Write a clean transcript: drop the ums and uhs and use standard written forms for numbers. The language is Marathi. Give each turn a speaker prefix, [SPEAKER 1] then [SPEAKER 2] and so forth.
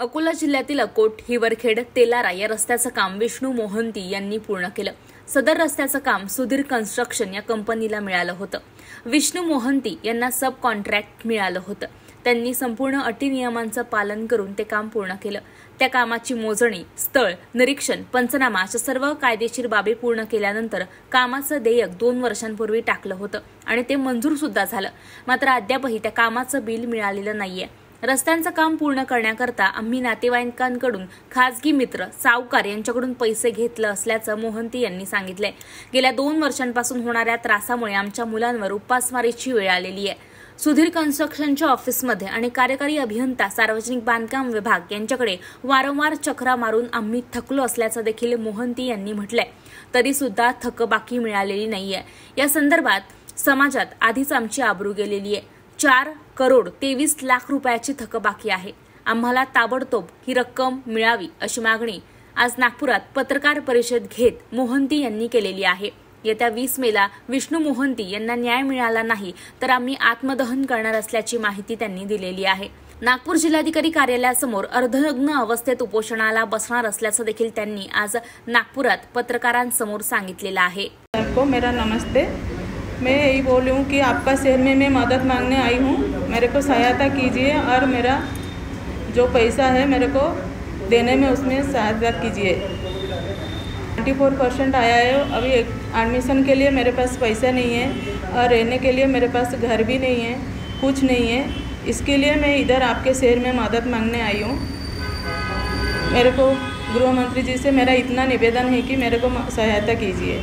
[SPEAKER 1] अकोला जिल्ह्यातील अकोट हिवरखेड तेलारा या रस्त्याचं काम विष्णू मोहंती यांनी पूर्ण केलं। सदर रस्त्याचं काम सुधीर कन्स्ट्रक्शन या कंपनीला मिळालं होतं। विष्णू मोहंती यांना सब कॉन्ट्रॅक्ट मिळालं होतं। त्यांनी संपूर्ण अटी नियमांचं पालन करून ते काम पूर्ण केलं। त्या कामाची मोजणी, स्थळ निरीक्षण, पंचनामा अशा सर्व कायदेशीर बाबी पूर्ण केल्यानंतर कामाचं देयक 2 वर्षांपूर्वी टाकलं होतं आणि ते मंजूर सुद्धा झालं। मात्र अद्यापही त्या कामाचं बिल मिळालेलं नाहीये। रस्त्यांचं काम पूर्ण करण्याकरता आम्ही नातेवाईकांकडून खासगी मित्र, सावकार यांच्याकडून पैसे घेतलं असल्याचं मोहंती यांनी सांगितलंय। गेल्या 2 वर्षांपासून होणाऱ्या त्रासामुळे आमच्या मुलांवर उपासमारीची वेळ आलेली आहे। सुधीर कन्स्ट्रक्शनच्या ऑफिसमध्ये आणि कार्यकारी अभियंता सार्वजनिक बांधकाम विभाग यांच्याकडे वारंवार चक्रा मारून आम्ही थकलो असल्याचं देखील मोहंती यांनी म्हटलंय। तरी सुद्धा थकबाकी मिळालेली नाहीये। या संदर्भात समाजात आधीच आमची आबरू गेलेली आहे। 4,23,00,000 रुपयाची थकबाकी आहे। आम्हाला ताबडतोब ही रक्कम मिळावी अशी मागणी आज नागपुरात पत्रकार परिषद घेत मोहंती यांनी केलेली आहे। येत्या 20 मेला विष्णू मोहंती यांना न्याय मिळाला नाही तर आम्ही आत्मदहन करणार असल्याची माहिती त्यांनी दिलेली आहे। नागपूर जिल्हाधिकारी कार्यालयासमोर अर्धनग्न अवस्थेत उपोषणाला बसणार असल्याचं देखील त्यांनी आज नागपुरात पत्रकारांसमोर सांगितलेलं आहे।
[SPEAKER 2] मेरा नमस्ते। मैं यही बोल रही हूँ कि आपका शहर में मैं मदद मांगने आई हूँ। मेरे को सहायता कीजिए और मेरा जो पैसा है मेरे को देने में उसमें सहायता कीजिए। 94% आया है। अभी एडमिशन के लिए मेरे पास पैसा नहीं है और रहने के लिए मेरे पास घर भी नहीं है, कुछ नहीं है। इसके लिए मैं इधर आपके शहर में मदद मांगने आई हूँ। मेरे को गृह मंत्री जी से मेरा इतना निवेदन है कि मेरे को सहायता कीजिए।